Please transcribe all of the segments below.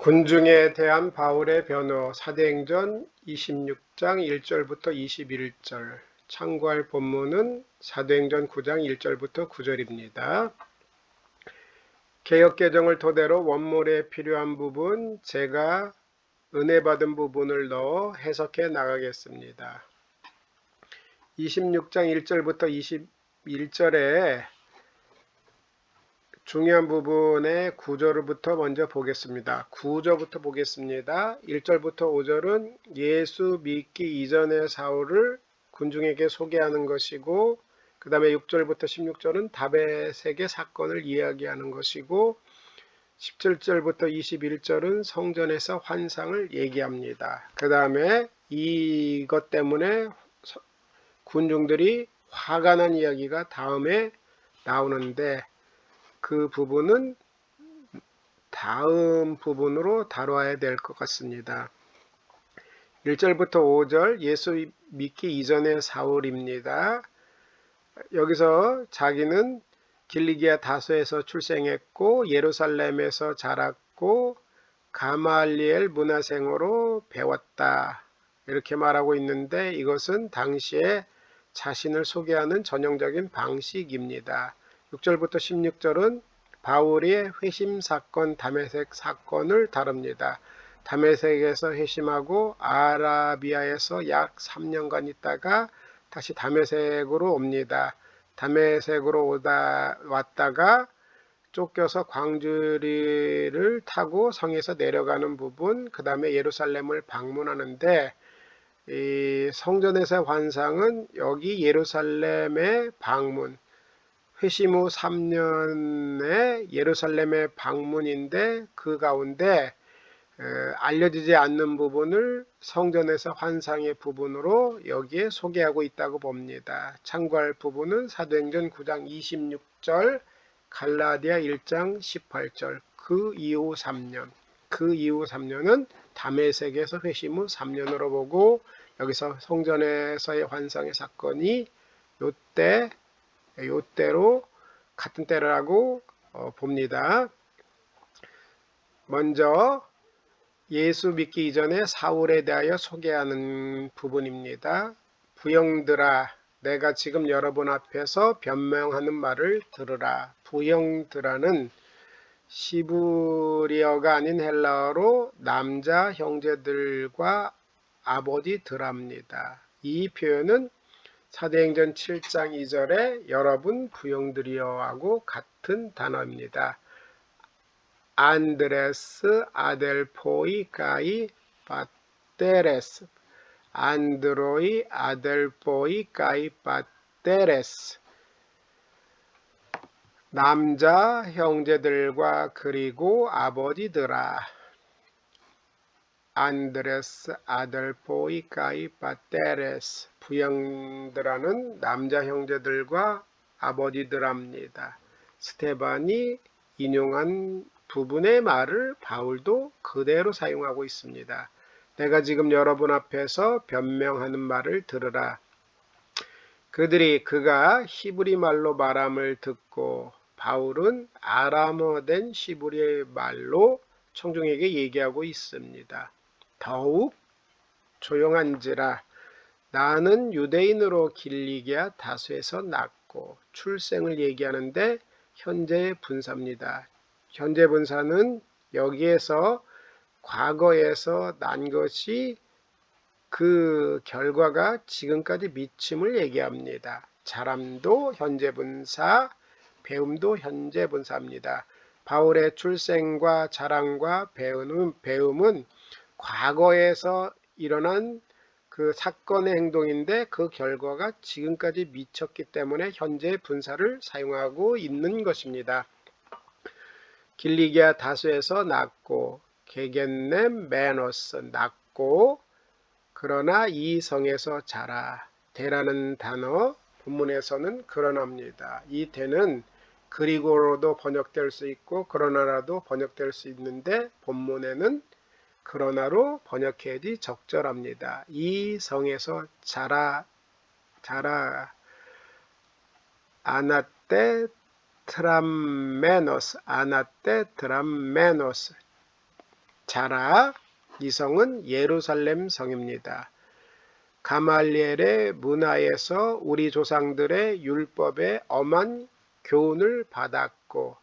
군중에 대한 바울의 변호 사도행전 26장 1절부터 21절. 참고할 본문은 사도행전 9장 1절부터 9절입니다. 개역개정을 토대로 원문에 필요한 부분, 제가 은혜 받은 부분을 넣어 해석해 나가겠습니다. 26장 1절부터 21절에 중요한 부분의 구조부터 먼저 보겠습니다. 구조부터 보겠습니다. 1절부터 5절은 예수 믿기 이전의 사울을 군중에게 소개하는 것이고, 그 다음에 6절부터 16절은 다벳에게 사건을 이야기하는 것이고, 17절부터 21절은 성전에서 환상을 얘기합니다. 그 다음에 이것 때문에 군중들이 화가 난 이야기가 다음에 나오는데, 그 부분은 다음 부분으로 다뤄야 될 것 같습니다. 1절부터 5절 예수 믿기 이전의 사울입니다. 여기서 자기는 길리기아 다소에서 출생했고 예루살렘에서 자랐고 가말리엘 문화생으로 배웠다. 이렇게 말하고 있는데 이것은 당시에 자신을 소개하는 전형적인 방식입니다. 6절부터 16절은 바울의 회심 사건, 다메섹 사건을 다룹니다. 다메섹에서 회심하고 아라비아에서 약 3년간 있다가 다시 다메섹으로 옵니다. 다메섹으로 왔다가 쫓겨서 광주리를 타고 성에서 내려가는 부분, 그 다음에 예루살렘을 방문하는데 이 성전에서의 환상은 여기 예루살렘의 방문, 회심 후 3년의 예루살렘의 방문인데 그 가운데 알려지지 않는 부분을 성전에서 환상의 부분으로 여기에 소개하고 있다고 봅니다. 참고할 부분은 사도행전 9장 26절, 갈라디아 1장 18절, 그 이후 3년은 다메섹에서 회심 후 3년으로 보고 여기서 성전에서의 환상의 사건이 요때로 같은 때라고 봅니다. 먼저 예수 믿기 이전에 사울에 대하여 소개하는 부분입니다. 부형들아, 내가 지금 여러분 앞에서 변명하는 말을 들으라. 부형들아는 시브리어가 아닌 헬라어로 남자 형제들과 아버지들합니다. 이 표현은 사도행전 7장 2절에 여러분 부형들이여 하고 같은 단어입니다. 안드레스 아델포이 가이 바테레스, 안드로이 아델포이 가이 바테레스, 남자 형제들과 그리고 아버지들아. 안드레스 아델포이 가이 바테레스, 부형들아는 남자 형제들과 아버지들합니다. 스테반이 인용한 부분의 말을 바울도 그대로 사용하고 있습니다. 내가 지금 여러분 앞에서 변명하는 말을 들으라. 그가 히브리 말로 말함을 듣고 바울은 아람어된 히브리 말로 청중에게 얘기하고 있습니다. 더욱 조용한지라. 나는 유대인으로 길리기아 다소에서 났고, 출생을 얘기하는데 현재 분사입니다. 현재 분사는 여기에서 과거에서 난 것이 그 결과가 지금까지 미침을 얘기합니다. 자람도 현재 분사, 배움도 현재 분사입니다. 바울의 출생과 자랑과 배움은 과거에서 일어난 그 사건의 행동인데 그 결과가 지금까지 미쳤기 때문에 현재 분사를 사용하고 있는 것입니다. 길리기아 다소에서 났고, 게겐넴 메노스 났고, 그러나 이 성에서 자라. 대라는 단어 본문에서는 그러나입니다. 이 대는 그리고로도 번역될 수 있고 그러나라도 번역될 수 있는데 본문에는 그러나로 번역해야지 적절합니다. 이 성에서 자라. 아나테 트람메노스, 자라. 이 성은 예루살렘 성입니다. 가말리엘의 문화에서 우리 조상들의 율법에 엄한 교훈을 받았고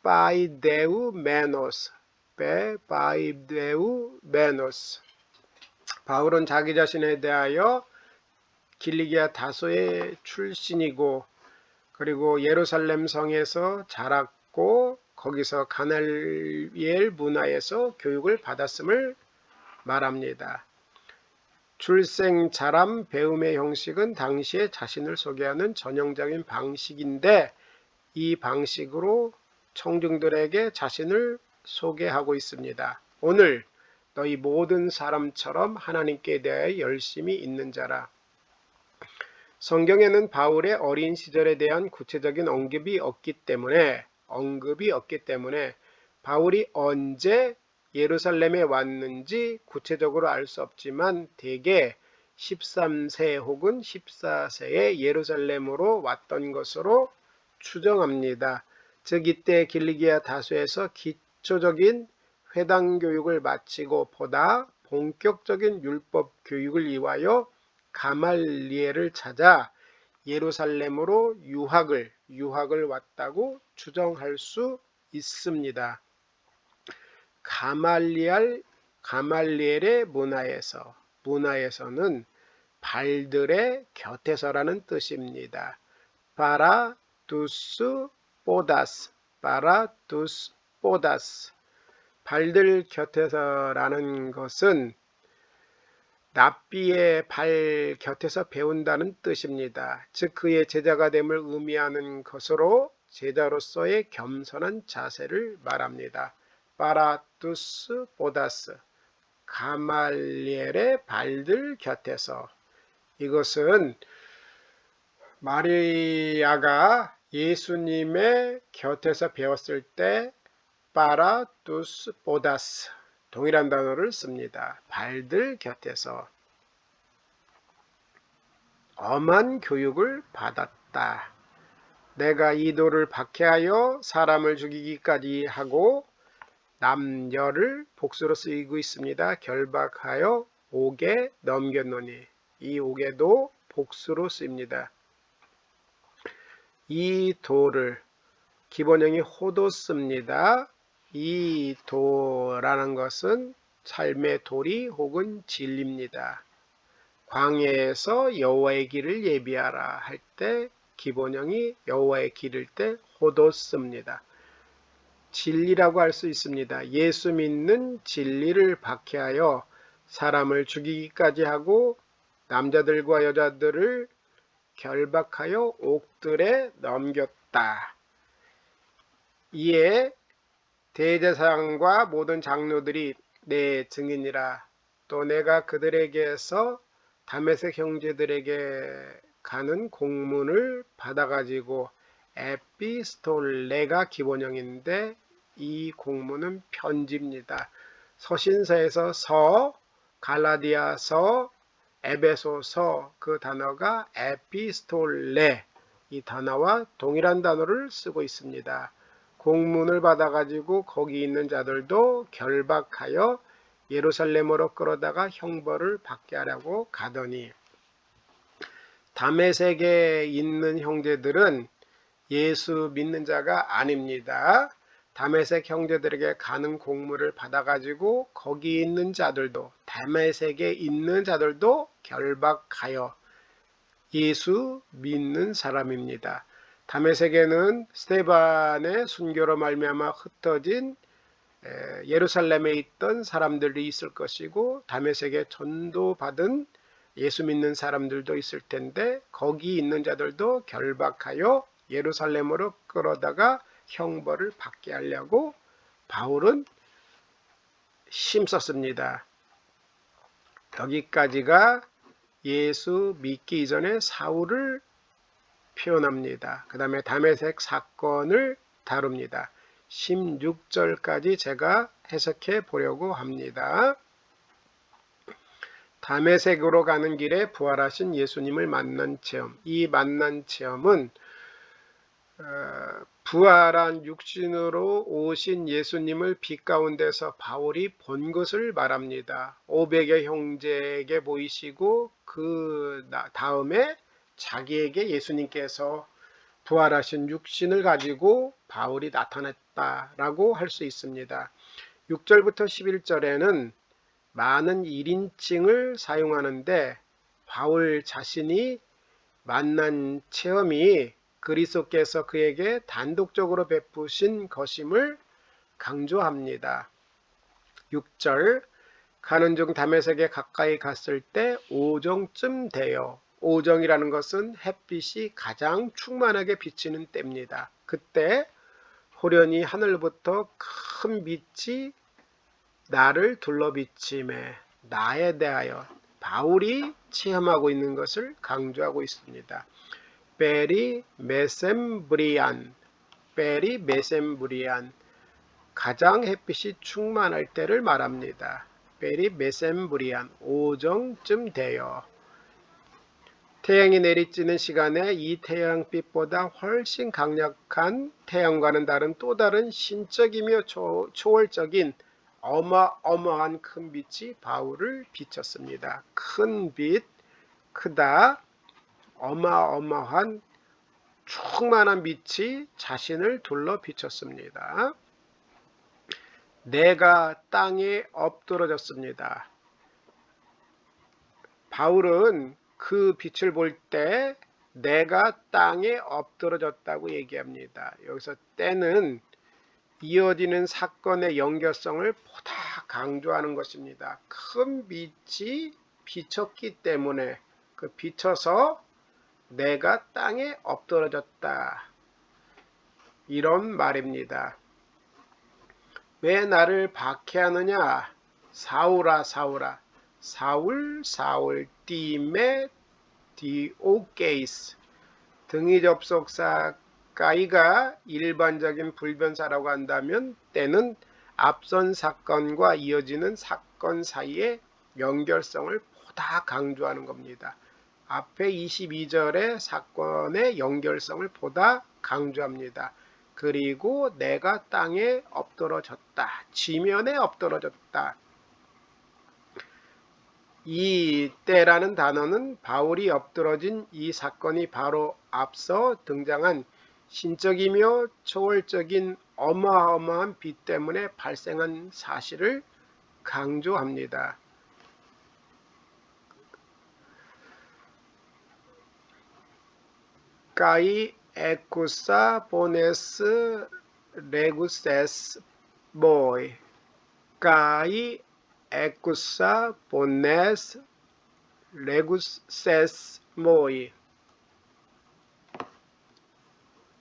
바이데우 메노스. 바울은 자기 자신에 대하여 길리기아 다소의 출신이고 그리고 예루살렘 성에서 자랐고 거기서 가말리엘 문화에서 교육을 받았음을 말합니다. 출생, 자람, 배움의 형식은 당시에 자신을 소개하는 전형적인 방식인데 이 방식으로 청중들에게 자신을 소개하고 있습니다. 오늘 너희 모든 사람처럼 하나님께 대하여 열심히 있는 자라. 성경에는 바울의 어린 시절에 대한 구체적인 언급이 없기 때문에 바울이 언제 예루살렘에 왔는지 구체적으로 알 수 없지만 대개 13세 혹은 14세에 예루살렘으로 왔던 것으로 추정합니다. 즉 이때 길리기아 다소에서 기초적인 회당 교육을 마치고 보다 본격적인 율법 교육을 이루어 가말리엘을 찾아 예루살렘으로 유학을 왔다고 추정할 수 있습니다. 가말리엘의 문화에서는 발들의 곁에서라는 뜻입니다. 파라두스 포다스. 발들 곁에서라는 것은 랍비의 발 곁에서 배운다는 뜻입니다. 즉 그의 제자가 됨을 의미하는 것으로 제자로서의 겸손한 자세를 말합니다. 파라두스 포다스, 가말리엘의 발들 곁에서. 이것은 마리아가 예수님의 곁에서 배웠을 때 파라두스 포다스 동일한 단어를 씁니다. 발들 곁에서 엄한 교육을 받았다. 내가 이 돌을 박해하여 사람을 죽이기까지 하고 남녀를 복수로 쓰이고 있습니다. 결박하여 옥에 넘겼노니. 이 옥에도 복수로 쓰입니다. 이 돌을 기본형이 호도스입니다. 이 도라는 것은 삶의 도리 혹은 진리입니다. 광야에서 여호와의 길을 예비하라 할 때 기본형이 여호와의 길일 때 호도스입니다. 진리라고 할 수 있습니다. 예수 믿는 진리를 박해하여 사람을 죽이기까지 하고 남자들과 여자들을 결박하여 옥들에 넘겼다. 이에 대제사장과 모든 장로들이 내 증인이라. 또 내가 그들에게서 다메섹 형제들에게 가는 공문을 받아가지고 에피스톨레가 기본형인데 이 공문은 편지입니다. 서신서에서 서, 갈라디아서, 에베소서 그 단어가 에피스톨레 이 단어와 동일한 단어를 쓰고 있습니다. 공문을 받아가지고 거기 있는 자들도 결박하여 예루살렘으로 끌어다가 형벌을 받게 하려고 가더니 다메섹에 있는 형제들은 예수 믿는 자가 아닙니다. 다메섹 형제들에게 가는 공문을 받아가지고 거기 있는 자들도 다메섹에 있는 자들도 결박하여 예수 믿는 사람입니다. 다메섹에는 스데반의 순교로 말미암아 흩어진 예루살렘에 있던 사람들이 있을 것이고 다메섹에 전도받은 예수 믿는 사람들도 있을 텐데 거기 있는 자들도 결박하여 예루살렘으로 끌어다가 형벌을 받게 하려고 바울은 힘썼습니다. 여기까지가 예수 믿기 이전의 사울을 표현합니다. 그 다음에 다메섹 사건을 다룹니다. 16절까지 제가 해석해 보려고 합니다. 다메섹으로 가는 길에 부활하신 예수님을 만난 체험. 이 만난 체험은 부활한 육신으로 오신 예수님을 빛 가운데서 바울이 본 것을 말합니다. 500의 형제에게 보이시고 그 다음에 자기에게 예수님께서 부활하신 육신을 가지고 바울이 나타났다라고 할 수 있습니다. 6절부터 11절에는 많은 1인칭을 사용하는데 바울 자신이 만난 체험이 그리스도께서 그에게 단독적으로 베푸신 것임을 강조합니다. 6절 가는 중 다메섹에 가까이 갔을 때 오정쯤 되어, 오정이라는 것은 햇빛이 가장 충만하게 비치는 때입니다. 그때 호련히 하늘부터 큰 빛이 나를 둘러비치매 나에 대하여 바울이 체험하고 있는 것을 강조하고 있습니다. 베리 메셈브리안, 베리 메셈브리안, 가장 햇빛이 충만할 때를 말합니다. 베리 메셈브리안, 오정쯤 되어. 태양이 내리쬐는 시간에 이 태양빛보다 훨씬 강력한 태양과는 다른 또 다른 신적이며 초월적인 어마어마한 큰 빛이 바울을 비쳤습니다. 큰 빛, 크다, 어마어마한 충만한 빛이 자신을 둘러 비쳤습니다. 내가 땅에 엎드러졌습니다. 바울은 그 빛을 볼 때 내가 땅에 엎드러졌다고 얘기합니다. 여기서 때는 이어지는 사건의 연결성을 보다 강조하는 것입니다. 큰 빛이 비쳤기 때문에 그 비쳐서 내가 땅에 엎드러졌다. 이런 말입니다. 왜 나를 박해하느냐? 사울아 사울아 사울 사울 띠메 디오게이스. 등위 접속사 가이가 일반적인 불변사라고 한다면 때는 앞선 사건과 이어지는 사건 사이의 연결성을 보다 강조하는 겁니다. 앞에 22절의 사건의 연결성을 보다 강조합니다. 그리고 내가 땅에 엎드러졌다. 지면에 엎드러졌다. 이 때라는 단어는 바울이 엎드러진 이 사건이 바로 앞서 등장한 신적이며 초월적인 어마어마한 빛 때문에 발생한 사실을 강조합니다. 까이 에쿠사 보네스 레구세스 모이. 까이 에쿠사 보네스 레구세스 모이.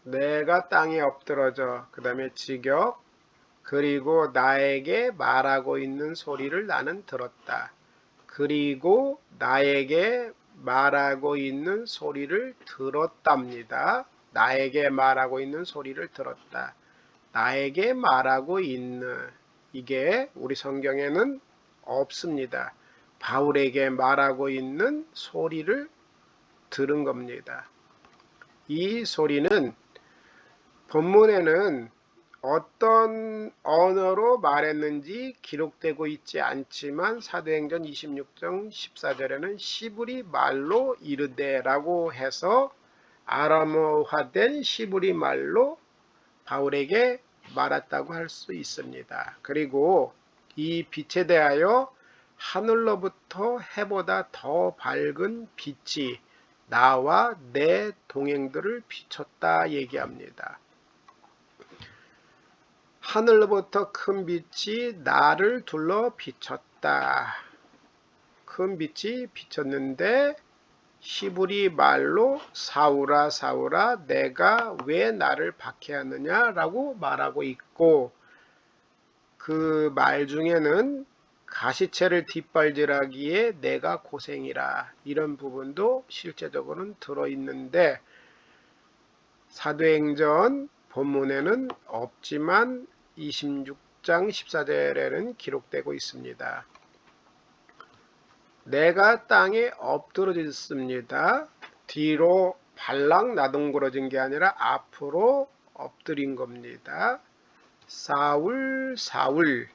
내가 땅에 엎드러져, 그 다음에 직역, 그리고 나에게 말하고 있는 소리를 나는 들었다. 그리고 나에게 말하고 있는 소리를 들었답니다. 나에게 말하고 있는 소리를 들었다. 나에게 말하고 있는, 이게 우리 성경에는 없습니다. 바울에게 말하고 있는 소리를 들은 겁니다. 이 소리는 본문에는 어떤 언어로 말했는지 기록되고 있지 않지만 사도행전 26장 14절에는 시브리 말로 이르되라고 해서 아람어화된 시브리 말로 바울에게 말했다고 할 수 있습니다. 그리고 이 빛에 대하여 하늘로부터 해보다 더 밝은 빛이 나와 내 동행들을 비췄다 얘기합니다. 하늘로부터 큰 빛이 나를 둘러 비쳤다. 큰 빛이 비쳤는데 히브리 말로 사울아 사울아 내가 왜 나를 박해하느냐 라고 말하고 있고, 그 말 중에는 가시채를 뒷발질하기에 내가 고생이라 이런 부분도 실제적으로는 들어있는데 사도행전 본문에는 없지만 26장 14절에는 기록되고 있습니다. 내가 땅에 엎드러졌습니다. 뒤로 발락 나동그러진 게 아니라 앞으로 엎드린 겁니다. 사울 사울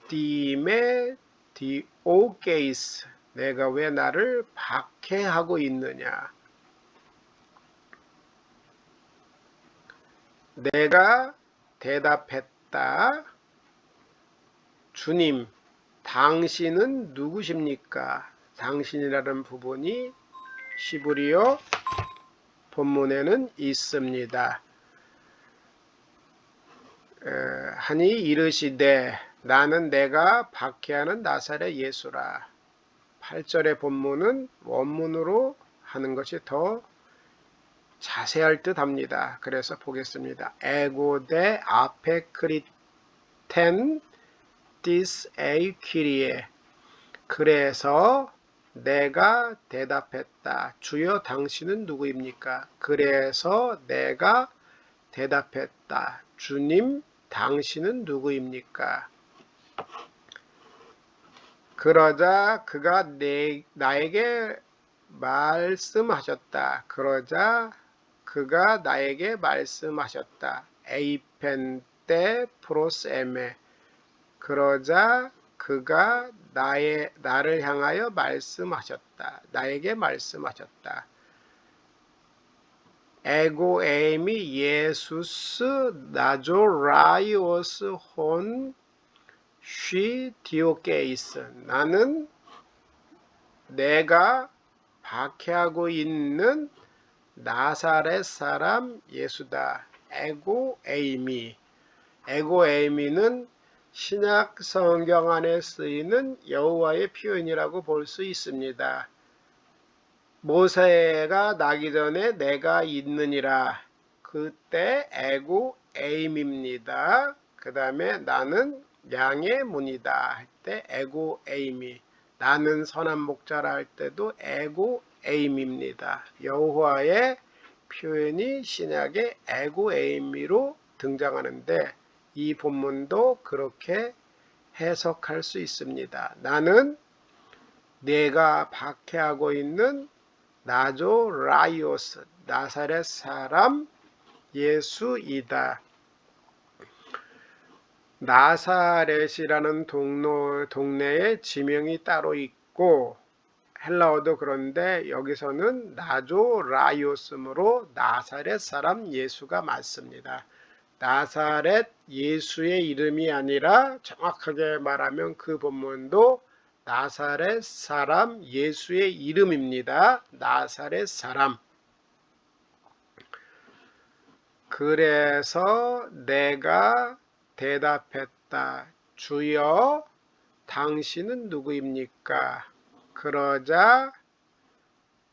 디메 디오게이스 내가 왜 나를 박해하고 있느냐. 내가 대답했다. 주님, 당신은 누구십니까? 당신이라는 부분이 히브리어 본문에는 있습니다. 하니 이르시되 나는 내가 박해하는 나사렛 예수라. 8절의 본문은 원문으로 하는 것이 더 자세할 듯 합니다. 그래서 보겠습니다. 에고데 아페 크리텐 디스 에이 퀴리에 그래서 내가 대답했다. 주여 당신은 누구입니까? 그래서 내가 대답했다. 주님 당신은 누구입니까? 그러자 그가 나에게 말씀하셨다. 그러자 그가 나에게 말씀하셨다. 에이펜테 프로세메 그러자 그가 나를 향하여 말씀하셨다. 나에게 말씀하셨다. 에고 에이미 예수스 나조라이오스 혼 쉬 디오게이스 나는 내가 박해하고 있는 나사렛 사람 예수다. 에고 에이미 에고 에이미는 신약 성경 안에 쓰이는 여호와의 표현이라고 볼 수 있습니다. 모세가 나기 전에 내가 있느니라. 그때 에고 에임입니다. 그 다음에 나는 양의 문이다 할 때 에고 에임이 나는 선한 목자라 할 때도 에고 에임입니다. 여호와의 표현이 신약의 에고 에임으로 등장하는데 이 본문도 그렇게 해석할 수 있습니다. 나는 내가 박해하고 있는 나조라이오스 나사렛 사람 예수이다. 나사렛이라는 동네에 지명이 따로 있고 헬라어도 그런데 여기서는 나조라이오스므로 나사렛 사람 예수가 맞습니다. 나사렛 예수의 이름이 아니라 정확하게 말하면 그 본문도 나사렛 사람 예수의 이름입니다. 나사렛 사람. 그래서 내가 대답했다. 주여 당신은 누구입니까? 그러자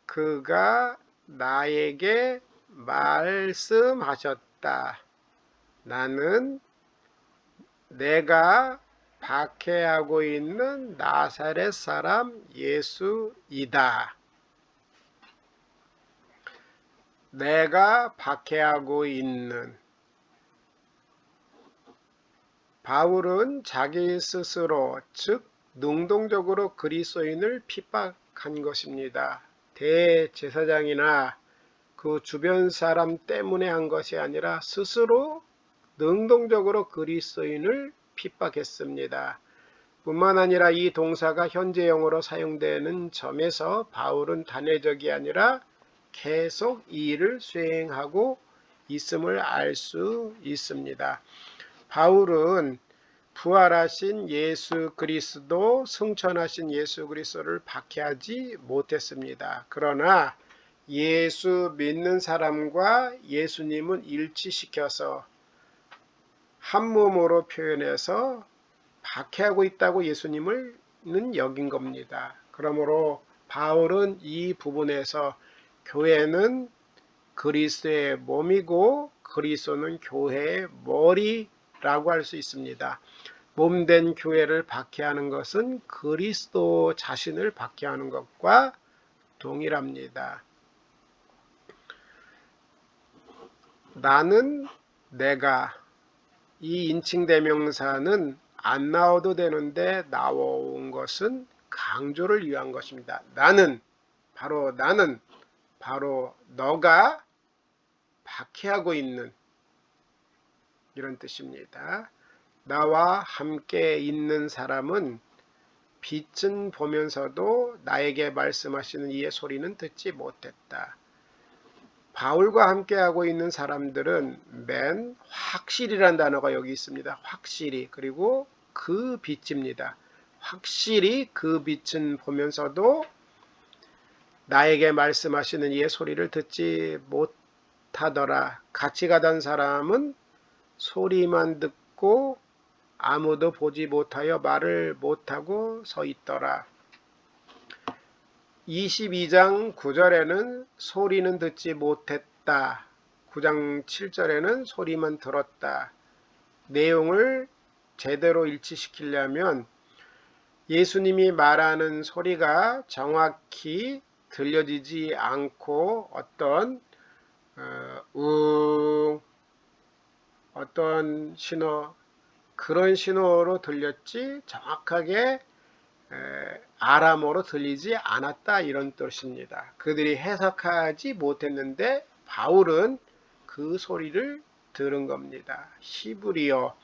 그가 나에게 말씀하셨다. 나는 내가 박해하고 있는 나사렛 사람 예수이다. 내가 박해하고 있는 바울은 자기 스스로 즉 능동적으로 그리스도인을 핍박한 것입니다. 대제사장이나 그 주변 사람 때문에 한 것이 아니라 스스로 능동적으로 그리스도인을 핍박했습니다. 뿐만 아니라 이 동사가 현재형으로 사용되는 점에서 바울은 단회적이 아니라 계속 이 일을 수행하고 있음을 알 수 있습니다. 바울은 부활하신 예수 그리스도, 승천하신 예수 그리스도를 박해하지 못했습니다. 그러나 예수 믿는 사람과 예수님은 일치시켜서 한 몸으로 표현해서 박해하고 있다고 예수님을 여긴 겁니다. 그러므로 바울은 이 부분에서 교회는 그리스도의 몸이고 그리스도는 교회의 머리라고 할 수 있습니다. 몸된 교회를 박해하는 것은 그리스도 자신을 박해하는 것과 동일합니다. 나는 내가 이 인칭대명사는 안 나와도 되는데 나온 것은 강조를 위한 것입니다. 나는 바로 나는 바로 너가 박해하고 있는 이런 뜻입니다. 나와 함께 있는 사람은 빛은 보면서도 나에게 말씀하시는 이의 소리는 듣지 못했다. 바울과 함께하고 있는 사람들은 맨 확실이라는 단어가 여기 있습니다. 확실히. 그리고 그 빛입니다. 확실히 그 빛은 보면서도 나에게 말씀하시는 이의 소리를 듣지 못하더라. 같이 가던 사람은 소리만 듣고 아무도 보지 못하여 말을 못하고 서 있더라. 22장 9절에는 소리는 듣지 못했다. 9장 7절에는 소리만 들었다. 내용을 제대로 일치시키려면 예수님이 말하는 소리가 정확히 들려지지 않고 어떤 신호, 그런 신호로 들렸지 정확하게 아람어로 들리지 않았다 이런 뜻입니다. 그들이 해석하지 못했는데 바울은 그 소리를 들은 겁니다. 히브리어,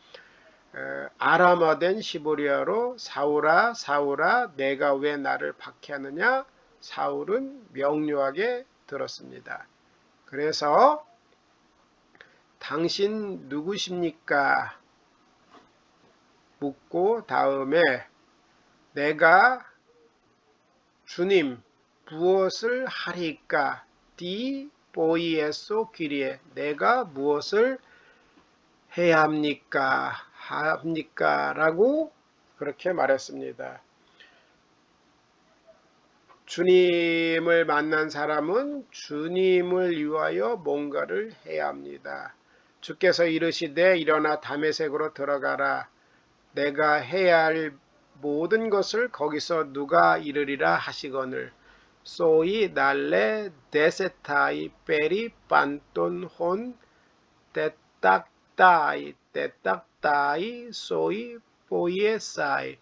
아람어된 히브리어로 사울아 사울아 내가 왜 나를 박해하느냐, 사울은 명료하게 들었습니다. 그래서 당신 누구십니까? 묻고 다음에 내가 주님 무엇을 하리까? 디 보이에소 귀리에 내가 무엇을 해야 합니까? 라고 그렇게 말했습니다. 주님을 만난 사람은 주님을 위하여 뭔가를 해야 합니다. 주께서 이르시되 일어나 다메섹으로 들어가라. 내가 해야 할 모든 것을 거기서 누가 이르리라 하시거늘 소이 날레 데세타이 페리 판톤 혼 때딱따이 소이 포이에사이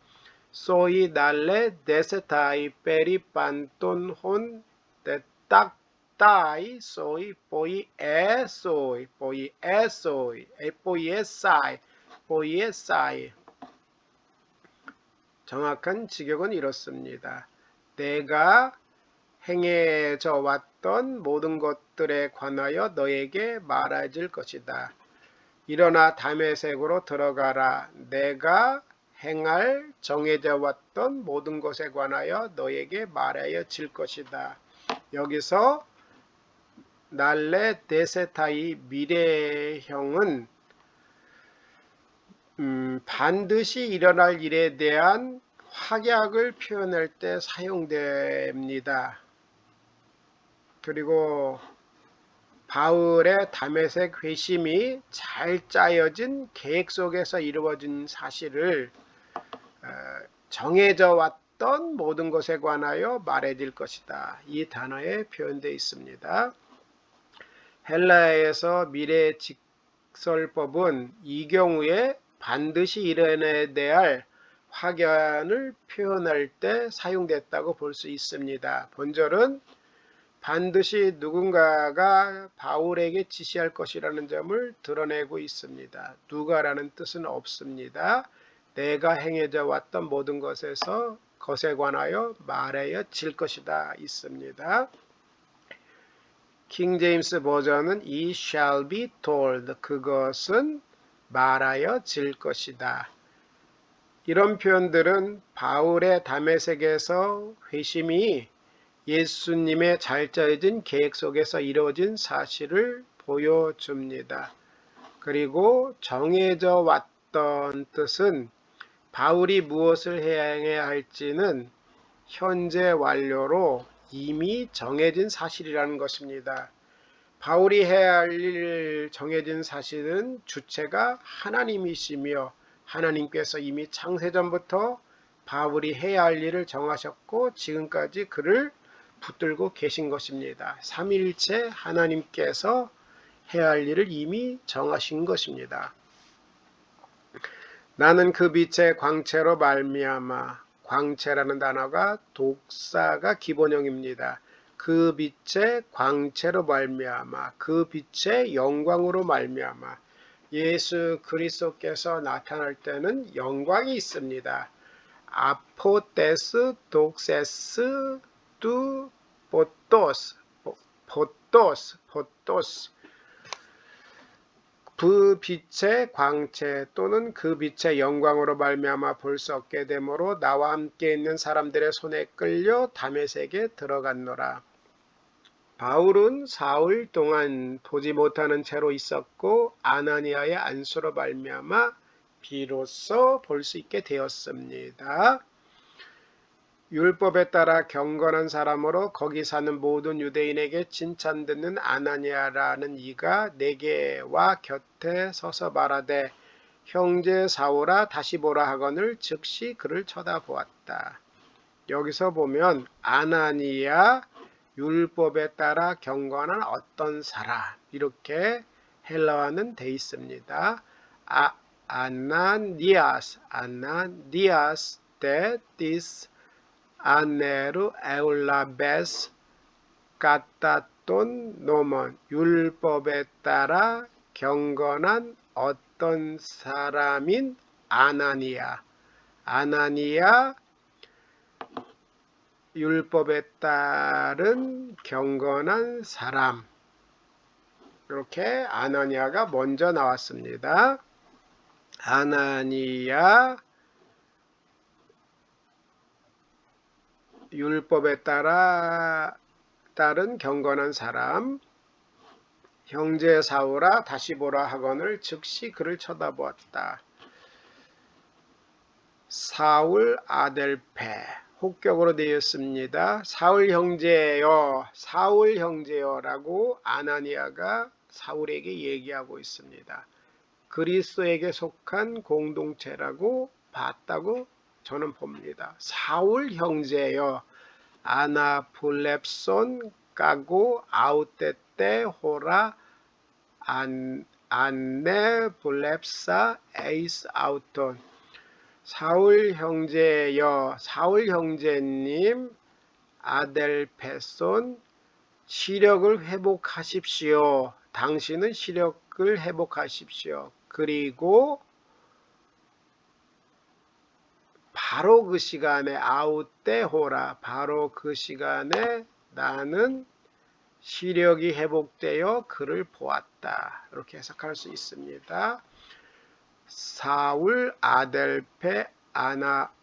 소이 날레 데세타이 페리 판톤 혼 때딱따이 소이 포이에소이 포이에사이 정확한 직역은 이렇습니다. 내가 행해져 왔던 모든 것들에 관하여 너에게 말해줄 것이다. 일어나 다메섹으로 들어가라. 내가 행할 정해져 왔던 모든 것에 관하여 너에게 말하여 질 것이다. 여기서 날레 데세타이 미래형은 반드시 일어날 일에 대한 확약을 표현할 때 사용됩니다. 그리고 바울의 다메섹 회심이 잘 짜여진 계획 속에서 이루어진 사실을 정해져 왔던 모든 것에 관하여 말해질 것이다. 이 단어에 표현되어 있습니다. 헬라어에서 미래 직설법은 이 경우에 반드시 일어나야 할 확연을 표현할 때 사용됐다고 볼 수 있습니다. 본절은 반드시 누군가가 바울에게 지시할 것이라는 점을 드러내고 있습니다. 누가라는 뜻은 없습니다. 내가 행해져 왔던 모든 것에 관하여 말하여 질 것이다 있습니다. 킹 제임스 버전은 It shall be told, 그것은 말하여 질 것이다. 이런 표현들은 바울의 다메섹에서 회심이 예수님의 잘 짜여진 계획 속에서 이루어진 사실을 보여줍니다. 그리고 정해져 왔던 뜻은 바울이 무엇을 해야 할지는 현재 완료로 이미 정해진 사실이라는 것입니다. 바울이 해야 할 일 정해진 사실은 주체가 하나님이시며 하나님께서 이미 창세전부터 바울이 해야 할 일을 정하셨고 지금까지 그를 붙들고 계신 것입니다. 삼위일체 하나님께서 해야 할 일을 이미 정하신 것입니다. 나는 그 빛의 광채로 말미암아, 광채라는 단어가 독사가 기본형입니다. 그 빛의 광채로 말미암아 그 빛의 영광으로 말미암아 예수 그리스도께서 나타날 때는 영광이 있습니다. 아포테스 독세스 두 포토스 포토스 그 빛의 광채 또는 그 빛의 영광으로 말미암아 볼 수 없게 되므로 나와 함께 있는 사람들의 손에 끌려 다메섹에 들어갔노라. 바울은 사흘 동안 보지 못하는 채로 있었고 아나니아의 안수로 말미암아 비로소 볼 수 있게 되었습니다. 율법에 따라 경건한 사람으로 거기 사는 모든 유대인에게 칭찬 듣는 아나니아라는 이가 내게와 곁에 서서 말하되 형제 사울아 다시 보라 하거늘 즉시 그를 쳐다보았다. 여기서 보면 아나니아 율법에 따라 경건한 어떤 사람 이렇게 헬라어는 돼 있습니다. 아나니아스 that this 아네루 에울라베스 까따돈 노먼 율법에 따라 경건한 어떤 사람인 아나니아 율법에 따른 경건한 사람 이렇게 아나니아가 먼저 나왔습니다. 아나니아 율법에 따른 경건한 사람 형제 사울아 다시 보라 하거늘 즉시 그를 쳐다보았다. 사울 아델페 혹격으로 되었습니다. 사울 형제여 라고 아나니아가 사울에게 얘기하고 있습니다. 그리스도에게 속한 공동체라고 봤다고 저는 봅니다. 사울 형제여 아나플렙손 까고 아우테테 호라 안네플렙사 에이스 아우톤 사울 형제여 사울 형제님 아델페손 시력을 회복하십시오. 당신은 시력을 회복하십시오. 그리고 바로 그 시간에 아우테호라 바로 그 시간에 나는 시력이 회복되어 그를 보았다. 이렇게 해석할 수 있습니다. 사울 아델페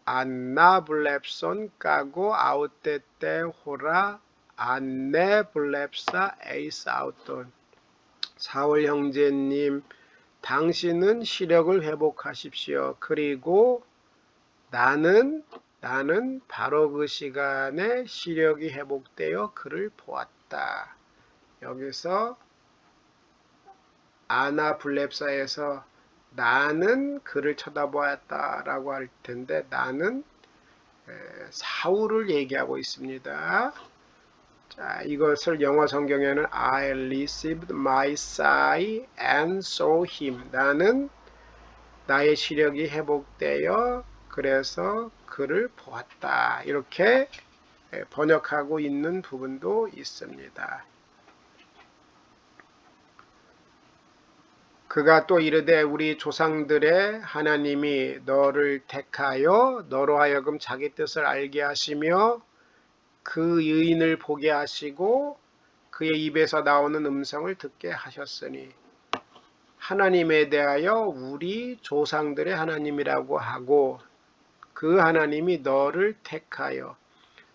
안나블렙손 까고 아우테테 호라 안네블렙사 에이스 아우톤 사울 형제님 당신은 시력을 회복하십시오. 그리고 나는 바로 그 시간에 시력이 회복되어 그를 보았다. 여기서 아나블렙사에서 나는 그를 쳐다보았다 라고 할 텐데 나는 사울을 얘기하고 있습니다. 자, 이것을 영어 성경에는 I received my sight and saw him. 나는 나의 시력이 회복되어 그래서 그를 보았다. 이렇게 번역하고 있는 부분도 있습니다. 그가 또 이르되 우리 조상들의 하나님이 너를 택하여 너로 하여금 자기 뜻을 알게 하시며 그 의인을 보게 하시고 그의 입에서 나오는 음성을 듣게 하셨으니 하나님에 대하여 우리 조상들의 하나님이라고 하고 그 하나님이 너를 택하여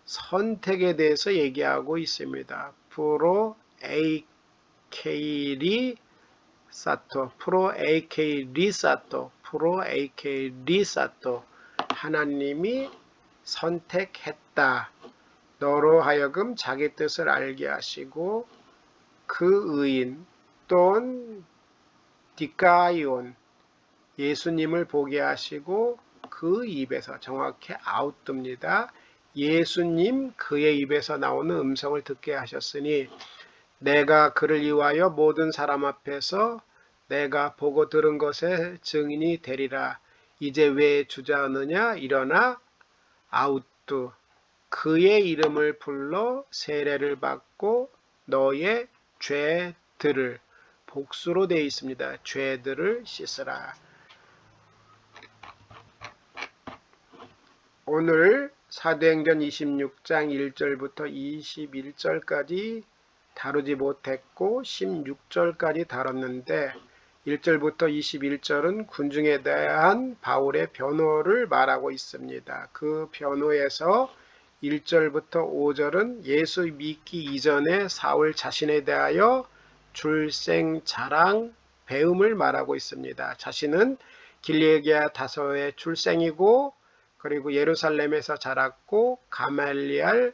선택에 대해서 얘기하고 있습니다. 프로 에이케이 리사토 하나님이 선택했다. 너로 하여금 자기 뜻을 알게 하시고 그 의인 또는 디카이온 예수님을 보게 하시고 그 입에서 정확히 아웃듭니다. 예수님 그의 입에서 나오는 음성을 듣게 하셨으니 내가 그를 위하여 모든 사람 앞에서 내가 보고 들은 것의 증인이 되리라. 이제 왜 주저하느냐? 일어나 아웃두 그의 이름을 불러 세례를 받고 너의 죄들을, 복수로 되어 있습니다. 죄들을 씻으라. 오늘 사도행전 26장 1절부터 21절까지 다루지 못했고 16절까지 다뤘는데 1절부터 21절은 군중에 대한 바울의 변호를 말하고 있습니다. 그 변호에서 1절부터 5절은 예수 믿기 이전에 사울 자신에 대하여 출생, 자랑, 배움을 말하고 있습니다. 자신은 길리기아 다소의 출생이고 그리고 예루살렘에서 자랐고 가말리알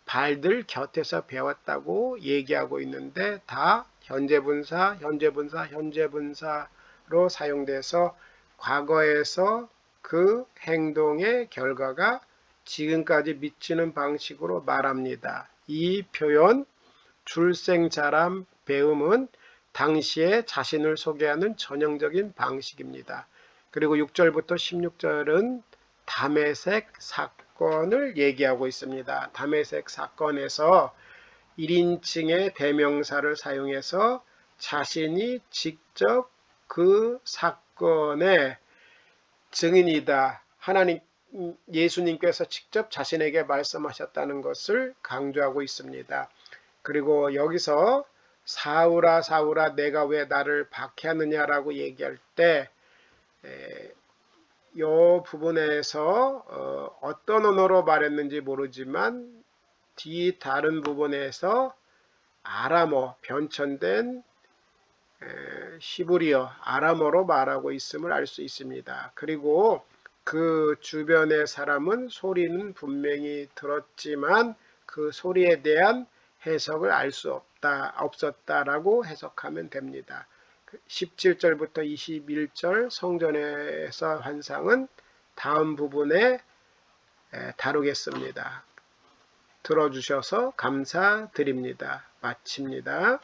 발들 곁에서 배웠다고 얘기하고 있는데 다 현재분사로 사용돼서 과거에서 그 행동의 결과가 지금까지 미치는 방식으로 말합니다. 이 표현 출생, 자람, 배움은 당시에 자신을 소개하는 전형적인 방식입니다. 그리고 6절부터 16절은 다메섹 사건을 얘기하고 있습니다. 다메섹 사건에서 1인칭의 대명사를 사용해서 자신이 직접 그 사건의 증인이다. 예수님께서 직접 자신에게 말씀하셨다는 것을 강조하고 있습니다. 그리고 여기서 사울아 사울아 내가 왜 나를 박해하느냐라고 얘기할 때 이 부분에서 어떤 언어로 말했는지 모르지만 뒤 다른 부분에서 아람어, 변천된 히브리어, 아람어로 말하고 있음을 알 수 있습니다. 그리고 그 주변의 사람은 소리는 분명히 들었지만 그 소리에 대한 해석을 알 수 없었다라고 해석하면 됩니다. 17절부터 21절 성전에서 환상은 다음 부분에 다루겠습니다. 들어주셔서 감사드립니다. 마칩니다.